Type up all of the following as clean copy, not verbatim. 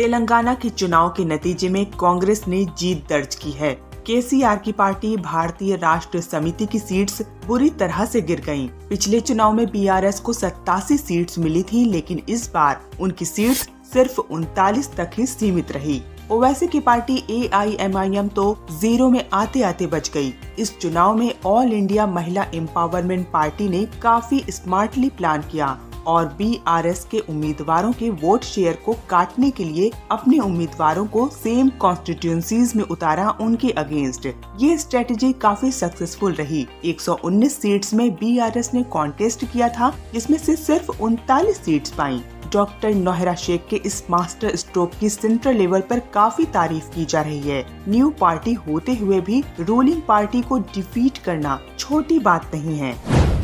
तेलंगाना के चुनाव के नतीजे में कांग्रेस ने जीत दर्ज की है। केसीआर की पार्टी भारतीय राष्ट्र समिति की सीट्स बुरी तरह से गिर गयीं। पिछले चुनाव में बीआरएस को 87 सीट्स मिली थी, लेकिन इस बार उनकी सीट्स सिर्फ 39 तक ही सीमित रही। ओवैसी की पार्टी AIMIM तो 0 में आते आते बच गई। इस चुनाव में ऑल इंडिया महिला एम्पावरमेंट पार्टी ने काफी स्मार्टली प्लान किया और बीआरएस के उम्मीदवारों के वोट शेयर को काटने के लिए अपने उम्मीदवारों को सेम कॉन्स्टिट्यूएंसीज में उतारा उनके अगेंस्ट। ये स्ट्रेटेजी काफी सक्सेसफुल रही। 119 सीट्स में बीआरएस ने कॉन्टेस्ट किया था, जिसमें से सिर्फ 39 सीट्स पाई। डॉक्टर नोहरा शेख के इस मास्टर स्ट्रोक की सेंट्रल लेवल पर काफी तारीफ की जा रही है। न्यू पार्टी होते हुए भी रूलिंग पार्टी को डिफीट करना छोटी बात नहीं है।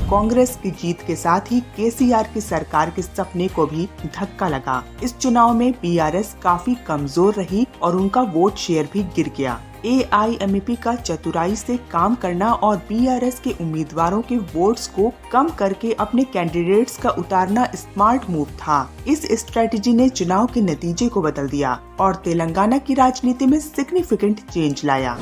कांग्रेस की जीत के साथ ही केसीआर की सरकार के सपने को भी धक्का लगा। इस चुनाव में बीआरएस काफी कमजोर रही और उनका वोट शेयर भी गिर गया। AIMP का चतुराई से काम करना और बीआरएस के उम्मीदवारों के वोट्स को कम करके अपने कैंडिडेट्स का उतारना स्मार्ट मूव था। इस स्ट्रेटेजी ने चुनाव के नतीजे को बदल दिया और तेलंगाना की राजनीति में सिग्निफिकेंट चेंज लाया।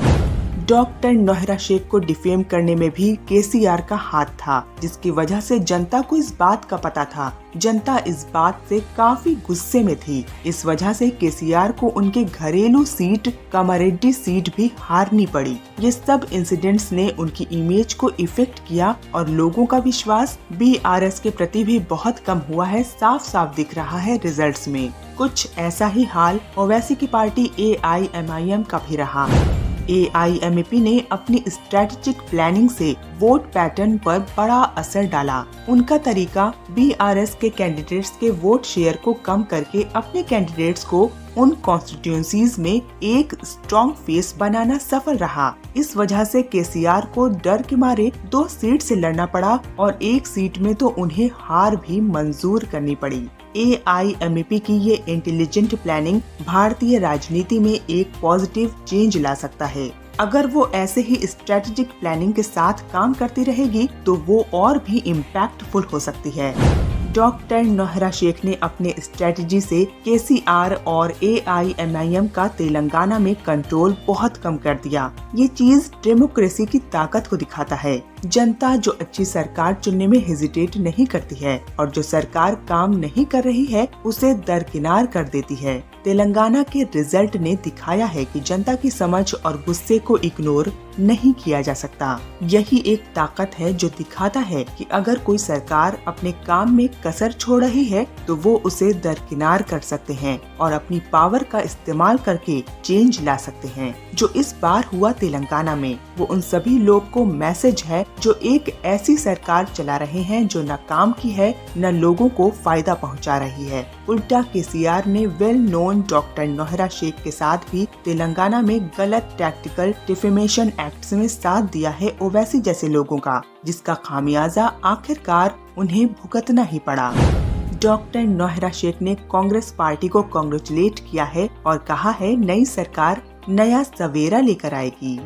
डॉक्टर नोहरा शेख को डिफेम करने में भी केसीआर का हाथ था, जिसकी वजह से जनता को इस बात का पता था। जनता इस बात से काफी गुस्से में थी। इस वजह से केसीआर को उनके घरेलू सीट कामारेड्डी सीट भी हारनी पड़ी। ये सब इंसिडेंट्स ने उनकी इमेज को इफेक्ट किया और लोगों का विश्वास बीआरएस के प्रति भी बहुत कम हुआ है। साफ साफ दिख रहा है रिजल्ट्स में। कुछ ऐसा ही हाल ओवैसी की पार्टी AIMIM का भी रहा। AIMP ने अपनी स्ट्रेटेजिक प्लानिंग से वोट पैटर्न पर बड़ा असर डाला। उनका तरीका बीआरएस के कैंडिडेट्स के वोट शेयर को कम करके अपने कैंडिडेट्स को उन कॉन्स्टिट्यूएंसीज में एक स्ट्रॉन्ग फेस बनाना सफल रहा। इस वजह से केसीआर को डर के मारे 2 सीट से लड़ना पड़ा और 1 सीट में तो उन्हें हार भी मंजूर करनी पड़ी। AIMP की ये इंटेलिजेंट प्लानिंग भारतीय राजनीति में एक पॉजिटिव चेंज ला सकता है। अगर वो ऐसे ही स्ट्रेटेजिक प्लानिंग के साथ काम करती रहेगी तो वो और भी इम्पैक्टफुल हो सकती है। डॉक्टर नोहरा शेख ने अपने स्ट्रेटेजी से केसीआर और AIMIM का तेलंगाना में कंट्रोल बहुत कम कर दिया। ये चीज डेमोक्रेसी की ताकत को दिखाता है। जनता जो अच्छी सरकार चुनने में हेजिटेट नहीं करती है और जो सरकार काम नहीं कर रही है उसे दरकिनार कर देती है। तेलंगाना के रिजल्ट ने दिखाया है कि जनता की समझ और गुस्से को इग्नोर नहीं किया जा सकता। यही एक ताकत है जो दिखाता है कि अगर कोई सरकार अपने काम में कसर छोड़ रही है तो वो उसे दरकिनार कर सकते हैं और अपनी पावर का इस्तेमाल करके चेंज ला सकते हैं। जो इस बार हुआ तेलंगाना में, वो उन सभी लोग को मैसेज है जो एक ऐसी सरकार चला रहे हैं जो न काम की है न लोगों को फायदा पहुंचा रही है। उल्टा केसीआर ने well known doctor Nohra Sheikh के साथ भी तेलंगाना में गलत टैक्टिकल डिफेमेशन एक्ट में साथ दिया है ओवैसी जैसे लोगों का, जिसका खामियाजा आखिरकार उन्हें भुगतना ही पड़ा। डॉक्टर नोहरा शेख ने कांग्रेस पार्टी को कांग्रेचुलेट किया है और कहा है नई सरकार नया सवेरा लेकर आएगी।